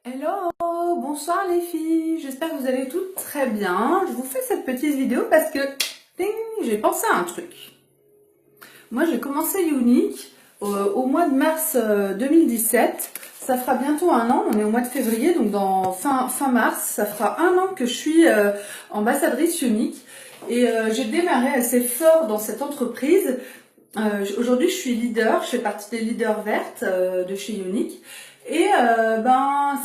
Hello, bonsoir les filles, j'espère que vous allez toutes très bien. Je vous fais cette petite vidéo parce que ding, j'ai pensé à un truc. Moi j'ai commencé Unique au mois de mars 2017. Ça fera bientôt un an, on est au mois de février, donc dans fin mars, ça fera un an que je suis ambassadrice Unique. Et j'ai démarré assez fort dans cette entreprise. Aujourd'hui je suis leader, je fais partie des leaders vertes de chez Unique. Et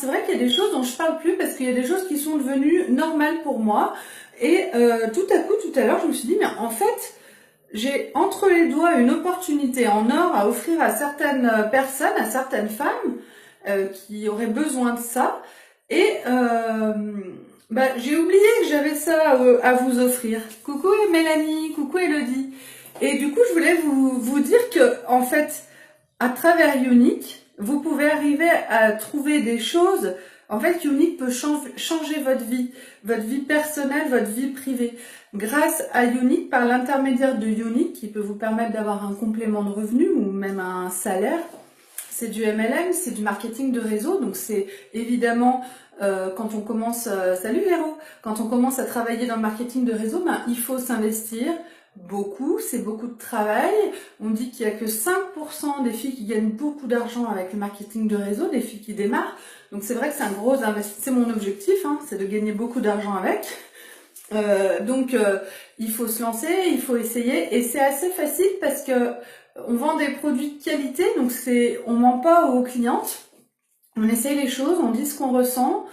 c'est vrai qu'il y a des choses dont je parle plus parce qu'il y a des choses qui sont devenues normales pour moi. Et tout à coup, tout à l'heure, je me suis dit, mais en fait, j'ai entre les doigts une opportunité en or à offrir à certaines personnes, à certaines femmes qui auraient besoin de ça. Et j'ai oublié que j'avais ça à vous offrir. Coucou Mélanie, coucou Elodie. Et du coup, je voulais vous dire que, en fait, à travers Unique, vous pouvez arriver à trouver des choses. En fait, Unique peut changer votre vie personnelle, votre vie privée. Grâce à Unique, par l'intermédiaire de Unique, qui peut vous permettre d'avoir un complément de revenu ou même un salaire. C'est du MLM, c'est du marketing de réseau, donc c'est évidemment quand on commence, salut Véro, quand on commence à travailler dans le marketing de réseau, il faut s'investir beaucoup, c'est beaucoup de travail. On dit qu'il n'y a que 5% des filles qui gagnent beaucoup d'argent avec le marketing de réseau, des filles qui démarrent. Donc c'est vrai que c'est un gros investissement, c'est mon objectif, c'est de gagner beaucoup d'argent avec. Il faut se lancer, il faut essayer, et c'est assez facile parce que on vend des produits de qualité, donc on ment pas aux clientes. On essaye les choses, on dit ce qu'on ressent,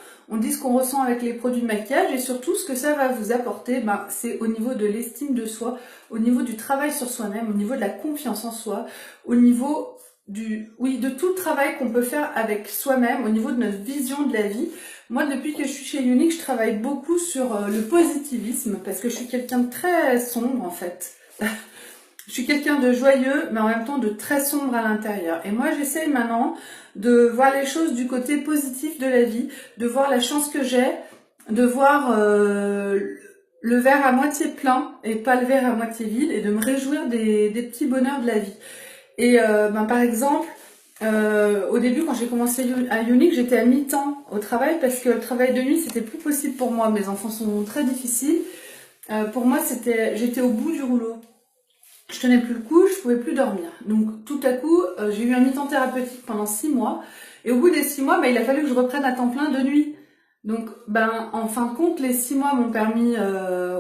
avec les produits de maquillage, et surtout ce que ça va vous apporter, c'est au niveau de l'estime de soi, au niveau du travail sur soi-même, au niveau de la confiance en soi, au niveau de tout le travail qu'on peut faire avec soi-même, au niveau de notre vision de la vie. Moi, depuis que je suis chez Unique, je travaille beaucoup sur le positivisme, parce que je suis quelqu'un de très sombre en fait. Je suis quelqu'un de joyeux, mais en même temps de très sombre à l'intérieur. Et moi, j'essaye maintenant de voir les choses du côté positif de la vie, de voir la chance que j'ai, de voir le verre à moitié plein et pas le verre à moitié vide, et de me réjouir des petits bonheurs de la vie. Et par exemple, au début, quand j'ai commencé à Unique, j'étais à mi-temps au travail parce que le travail de nuit, c'était plus possible pour moi. Mes enfants sont très difficiles. Pour moi, j'étais au bout du rouleau. Je tenais plus le coup, je pouvais plus dormir. Donc tout à coup, j'ai eu un mi-temps thérapeutique pendant 6 mois. Et au bout des 6 mois, il a fallu que je reprenne à temps plein de nuit. Donc en fin de compte, les 6 mois m'ont permis,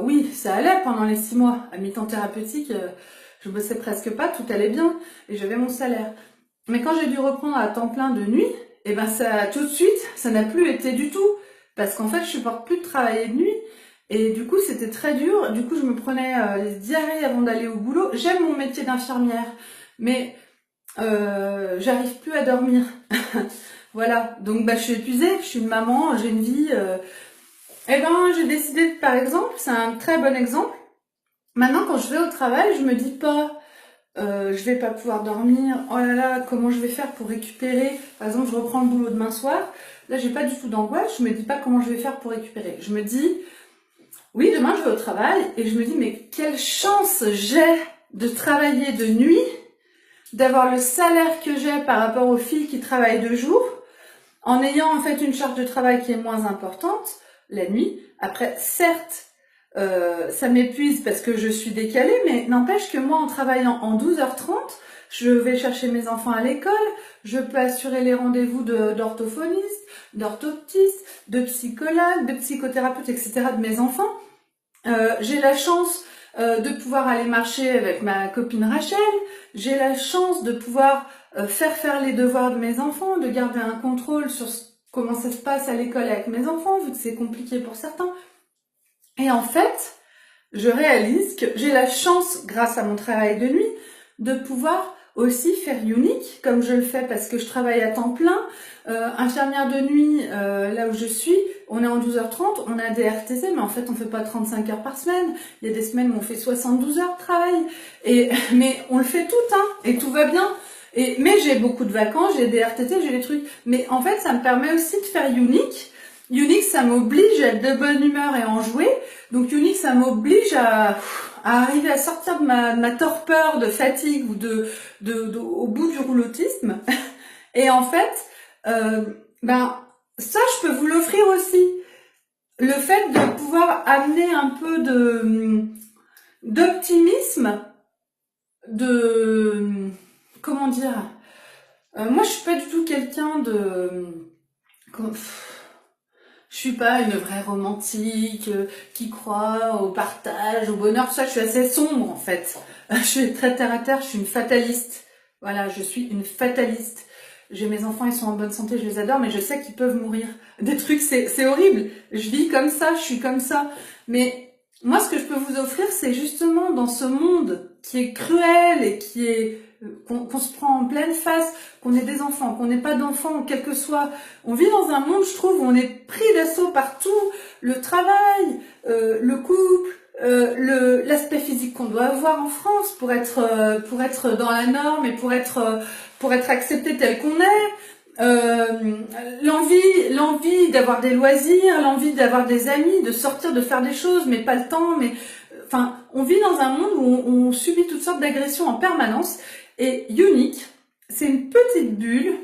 oui, ça allait pendant les 6 mois. À mi-temps thérapeutique, je bossais presque pas, tout allait bien et j'avais mon salaire. Mais quand j'ai dû reprendre à temps plein de nuit, ça tout de suite, ça n'a plus été du tout. Parce qu'en fait, je supporte plus de travailler de nuit. Et du coup, c'était très dur. Du coup, je me prenais les diarrhées avant d'aller au boulot. J'aime mon métier d'infirmière, mais j'arrive plus à dormir. Voilà. Donc, je suis épuisée. Je suis une maman. J'ai une vie. J'ai décidé, par exemple, c'est un très bon exemple. Maintenant, quand je vais au travail, je me dis pas, je vais pas pouvoir dormir. Oh là là, comment je vais faire pour récupérer? Par exemple, je reprends le boulot demain soir. Là, j'ai pas du tout d'angoisse. Je me dis pas comment je vais faire pour récupérer. Je me dis oui, demain je vais au travail et je me dis mais quelle chance j'ai de travailler de nuit, d'avoir le salaire que j'ai par rapport aux filles qui travaillent de jour, en ayant en fait une charge de travail qui est moins importante la nuit. Après, certes, ça m'épuise parce que je suis décalée, mais n'empêche que moi en travaillant en 12h30, je vais chercher mes enfants à l'école, je peux assurer les rendez-vous d'orthophonistes, d'orthoptistes, de psychologues, de psychothérapeutes, etc. de mes enfants. J'ai la chance de pouvoir aller marcher avec ma copine Rachel. J'ai la chance de pouvoir faire les devoirs de mes enfants, de garder un contrôle sur comment ça se passe à l'école avec mes enfants, vu que c'est compliqué pour certains. Et en fait, je réalise que j'ai la chance, grâce à mon travail de nuit, de pouvoir aussi faire Unique, comme je le fais parce que je travaille à temps plein. Infirmière de nuit, là où je suis, on est en 12h30, on a des RTT, mais en fait on fait pas 35 heures par semaine. Il y a des semaines où on fait 72 heures de travail. Mais on le fait tout, et tout va bien. Mais j'ai beaucoup de vacances, j'ai des RTT, j'ai des trucs. Mais en fait, ça me permet aussi de faire Unique. Unique, ça m'oblige à être de bonne humeur et en jouer. Donc Unique, ça m'oblige à arriver à sortir de ma torpeur, de fatigue ou au bout du roulotisme. Et en fait, ça, je peux vous l'offrir aussi. Le fait de pouvoir amener un peu d'optimisme, de comment dire, moi je suis pas du tout quelqu'un de je suis pas une vraie romantique qui croit au partage, au bonheur, tout ça, je suis assez sombre en fait. Je suis très terre à terre, je suis une fataliste. Voilà, je suis une fataliste. J'ai mes enfants, ils sont en bonne santé, je les adore, mais je sais qu'ils peuvent mourir. Des trucs, c'est horrible. Je vis comme ça, je suis comme ça. Mais moi, ce que je peux vous offrir, c'est justement dans ce monde qui est cruel et qui est qu'on se prend en pleine face, qu'on ait des enfants, qu'on n'ait pas d'enfants, quel que soit. On vit dans un monde, je trouve, où on est pris d'assaut partout. Le travail, le couple, l'aspect physique qu'on doit avoir en France pour être dans la norme et pour être accepté tel qu'on est, l'envie d'avoir des loisirs, l'envie d'avoir des amis, de sortir, de faire des choses, mais pas le temps, mais enfin, on vit dans un monde où on subit toutes sortes d'agressions en permanence. Et Unique, c'est une petite bulle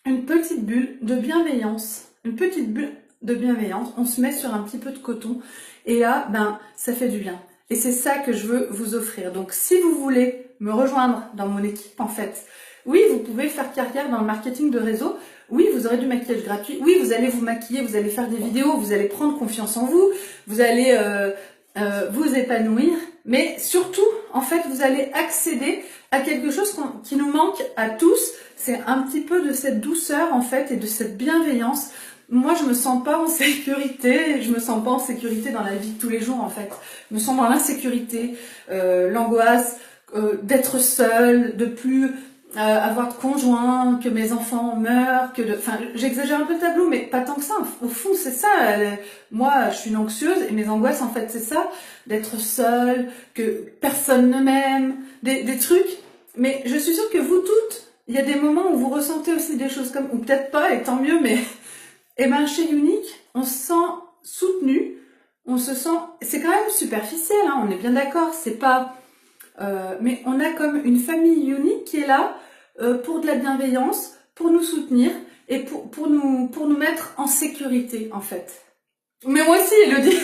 de bienveillance, une petite bulle de bienveillance. On se met sur un petit peu de coton et là, ben, ça fait du bien. Et c'est ça que je veux vous offrir. Donc, si vous voulez me rejoindre dans mon équipe, en fait, oui, vous pouvez faire carrière dans le marketing de réseau. Oui, vous aurez du maquillage gratuit. Oui, vous allez vous maquiller, vous allez faire des vidéos, vous allez prendre confiance en vous, vous allez vous épanouir. Mais surtout, en fait, vous allez accéder à quelque chose qui nous manque à tous. C'est un petit peu de cette douceur, en fait, et de cette bienveillance. Moi, je me sens pas en sécurité. Je me sens pas en sécurité dans la vie de tous les jours, en fait. Je me sens dans l'insécurité, l'angoisse, d'être seule, de plus avoir de conjoint, que mes enfants meurent, enfin, j'exagère un peu le tableau, mais pas tant que ça. Au fond, c'est ça. Moi, je suis une anxieuse et mes angoisses, en fait, c'est ça, d'être seule, que personne ne m'aime, des trucs. Mais je suis sûre que vous toutes, il y a des moments où vous ressentez aussi des choses comme, ou peut-être pas, et tant mieux, mais, eh ben, chez Unique, on se sent soutenu, on se sent, c'est quand même superficiel, hein, on est bien d'accord, c'est pas, mais on a comme une famille unique qui est là pour de la bienveillance, pour nous soutenir et pour nous mettre en sécurité, en fait. Mais moi aussi, Elodie,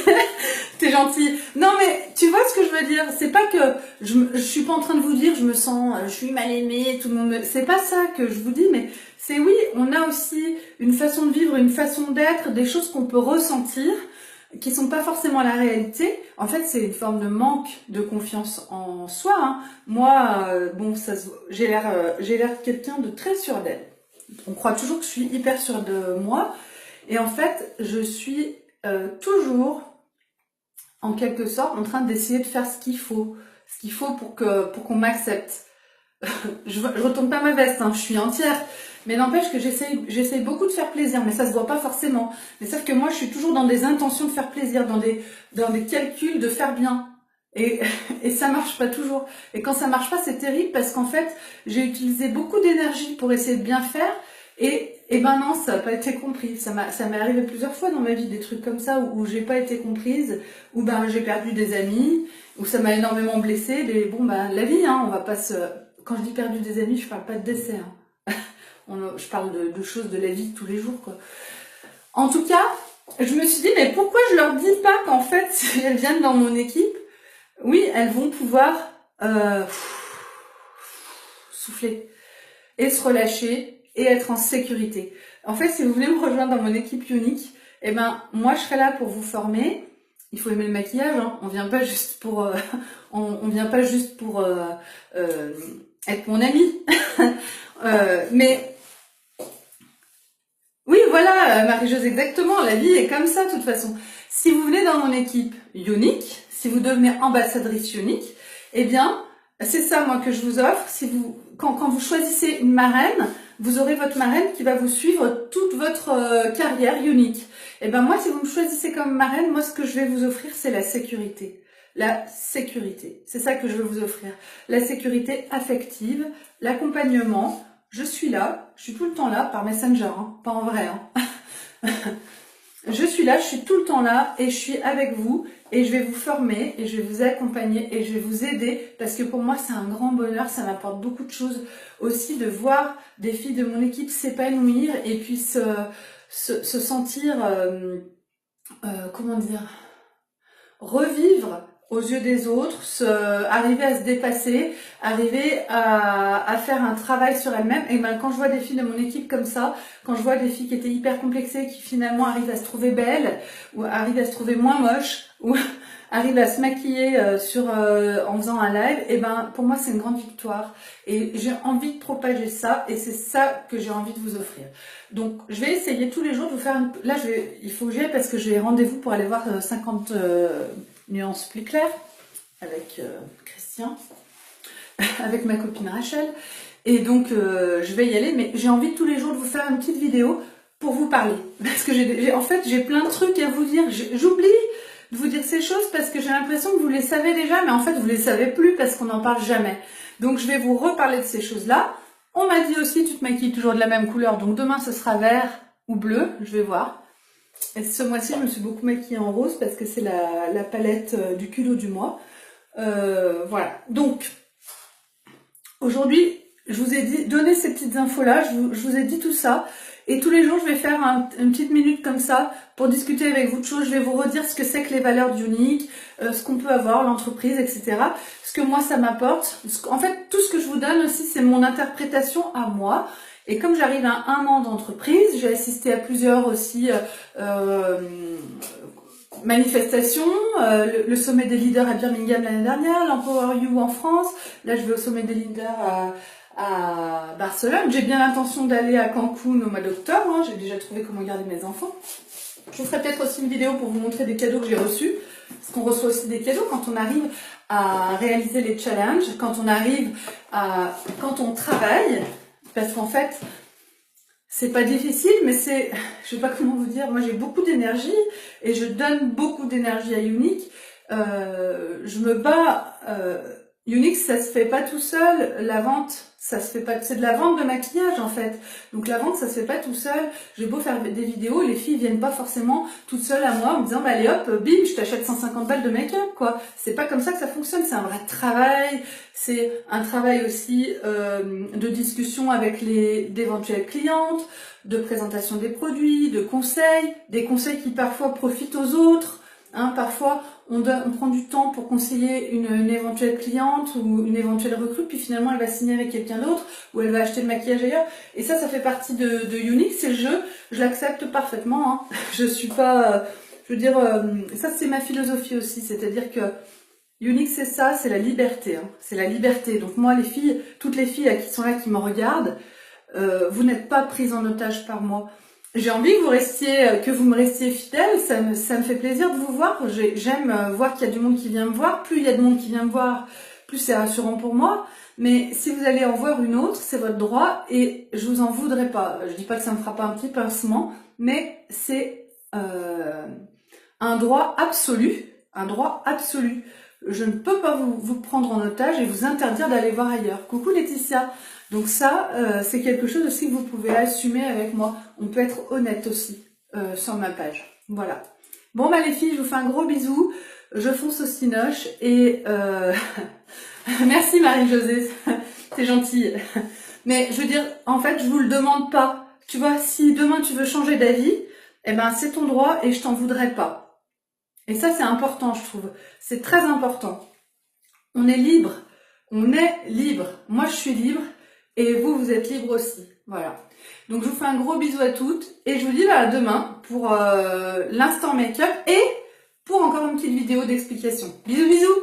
t'es gentille. Non, mais tu vois ce que je veux dire? C'est pas que je suis pas en train de vous dire je me sens, je suis mal aimée, tout le monde me... C'est pas ça que je vous dis, mais c'est oui, on a aussi une façon de vivre, une façon d'être, des choses qu'on peut ressentir, qui sont pas forcément la réalité. En fait, c'est une forme de manque de confiance en soi. Hein. Moi, bon, j'ai l'air quelqu'un de très sûr d'elle. On croit toujours que je suis hyper sûre de moi, et en fait, je suis toujours, en quelque sorte, en train d'essayer de faire ce qu'il faut pour qu'on m'accepte. Je retourne pas ma veste, hein, je suis entière. Mais n'empêche que j'essaye beaucoup de faire plaisir, mais ça se voit pas forcément. Mais sauf que moi, je suis toujours dans des intentions de faire plaisir, dans des calculs de faire bien. Et ça marche pas toujours. Et quand ça marche pas, c'est terrible parce qu'en fait, j'ai utilisé beaucoup d'énergie pour essayer de bien faire. Et ben non, ça n'a pas été compris. Ça m'est arrivé plusieurs fois dans ma vie, des trucs comme ça où j'ai pas été comprise, où ben j'ai perdu des amis, où ça m'a énormément blessée. Bon ben la vie, hein, on va pas se... Quand je dis perdu des amis, je parle pas de décès. Hein. Je parle de choses de la vie de tous les jours, quoi. En tout cas, je me suis dit, mais pourquoi je leur dis pas qu'en fait, si elles viennent dans mon équipe, oui, elles vont pouvoir souffler et se relâcher et être en sécurité. En fait, si vous voulez me rejoindre dans mon équipe unique, eh ben, moi, je serai là pour vous former. Il faut aimer le maquillage, hein. On vient pas juste pour, on vient pas juste pour être mon ami. Mais oui, voilà, Marie-Jose, exactement. La vie est comme ça, de toute façon. Si vous venez dans mon équipe unique, si vous devenez ambassadrice unique, eh bien, c'est ça, moi, que je vous offre. Quand vous choisissez une marraine, vous aurez votre marraine qui va vous suivre toute votre carrière unique. Et ben moi, si vous me choisissez comme marraine, moi, ce que je vais vous offrir, c'est la sécurité. La sécurité. C'est ça que je veux vous offrir. La sécurité affective, l'accompagnement. Je suis là, je suis tout le temps là, par Messenger, hein, pas en vrai. Hein. je suis là, je suis tout le temps là et je suis avec vous et je vais vous former et je vais vous accompagner et je vais vous aider parce que pour moi c'est un grand bonheur, ça m'apporte beaucoup de choses aussi de voir des filles de mon équipe s'épanouir et puis se sentir, comment dire, revivre aux yeux des autres, arriver à se dépasser, arriver à faire un travail sur elles-mêmes. Et ben quand je vois des filles de mon équipe comme ça, quand je vois des filles qui étaient hyper complexées, qui finalement arrivent à se trouver belles, ou arrivent à se trouver moins moches, ou arrivent à se maquiller en faisant un live, et ben pour moi c'est une grande victoire. Et j'ai envie de propager ça, et c'est ça que j'ai envie de vous offrir. Donc je vais essayer tous les jours de vous faire une... Là il faut que j'y aille parce que j'ai rendez-vous pour aller voir 50 nuances plus claires avec Christian, avec ma copine Rachel. Et donc je vais y aller, mais j'ai envie tous les jours de vous faire une petite vidéo pour vous parler. Parce que en fait j'ai plein de trucs à vous dire. J'oublie de vous dire ces choses parce que j'ai l'impression que vous les savez déjà, mais en fait vous les savez plus parce qu'on n'en parle jamais. Donc je vais vous reparler de ces choses-là. On m'a dit aussi, tu te maquilles toujours de la même couleur, donc demain ce sera vert ou bleu, je vais voir. Et ce mois-ci, je me suis beaucoup maquillée en rose parce que c'est la palette du culot du mois. Voilà, donc aujourd'hui, je vous ai donné ces petites infos-là, je vous ai dit tout ça. Et tous les jours, je vais faire une petite minute comme ça pour discuter avec vous de choses. Je vais vous redire ce que c'est que les valeurs d'Unique, ce qu'on peut avoir, l'entreprise, etc. Ce que moi, ça m'apporte. En fait, tout ce que je vous donne aussi, c'est mon interprétation à moi. Et comme j'arrive à 1 an d'entreprise, j'ai assisté à plusieurs aussi manifestations, le sommet des leaders à Birmingham l'année dernière, l'Empower You en France. Là, je vais au sommet des leaders à Barcelone. J'ai bien l'intention d'aller à Cancun au mois d'octobre. Hein. J'ai déjà trouvé comment garder mes enfants. Je vous ferai peut-être aussi une vidéo pour vous montrer des cadeaux que j'ai reçus. Parce qu'on reçoit aussi des cadeaux quand on arrive à réaliser les challenges, quand on travaille. Parce qu'en fait, c'est pas difficile, mais c'est, je sais pas comment vous dire, moi j'ai beaucoup d'énergie et je donne beaucoup d'énergie à Unique. Je me bats. Unique, ça se fait pas tout seul. La vente, ça se fait pas. C'est de la vente de maquillage en fait. Donc la vente, ça se fait pas tout seul. J'ai beau faire des vidéos, les filles viennent pas forcément toutes seules à moi en me disant bah allez hop, bim, je t'achète 150 balles de make-up quoi. C'est pas comme ça que ça fonctionne. C'est un vrai travail. C'est un travail aussi de discussion avec d'éventuelles clientes, de présentation des produits, de conseils, des conseils qui parfois profitent aux autres. Hein, parfois, on prend du temps pour conseiller une éventuelle cliente ou une éventuelle recrue, puis finalement, elle va signer avec quelqu'un d'autre ou elle va acheter le maquillage ailleurs. Et ça fait partie de Unique, c'est le jeu. Je l'accepte parfaitement. Hein. Je suis pas... je veux dire, ça, c'est ma philosophie aussi. C'est-à-dire que Unique, c'est ça, c'est la liberté. Hein. C'est la liberté. Donc moi, les filles, toutes les filles qui sont là, qui me regardent, vous n'êtes pas prises en otage par moi. J'ai envie que vous me restiez fidèles, ça me fait plaisir de vous voir. J'aime voir qu'il y a du monde qui vient me voir. Plus il y a de monde qui vient me voir, plus c'est rassurant pour moi. Mais si vous allez en voir une autre, c'est votre droit et je vous en voudrais pas. Je dis pas que ça me fera pas un petit pincement, mais c'est un droit absolu. Un droit absolu. Je ne peux pas vous prendre en otage et vous interdire d'aller voir ailleurs. Coucou Laetitia. Donc ça, c'est quelque chose aussi que vous pouvez assumer avec moi. On peut être honnête aussi sur ma page. Voilà. Bon bah les filles, je vous fais un gros bisou. Je fonce au cinoche et merci Marie-Josée, c'est gentil. Mais je veux dire, en fait, je vous le demande pas. Tu vois, si demain tu veux changer d'avis, eh ben c'est ton droit et je t'en voudrais pas. Et ça c'est important, je trouve. C'est très important. On est libre. On est libre. Moi je suis libre. Et vous, vous êtes libre aussi. Voilà. Donc, je vous fais un gros bisou à toutes. Et je vous dis à demain pour l'instant make-up et pour encore une petite vidéo d'explication. Bisous, bisous!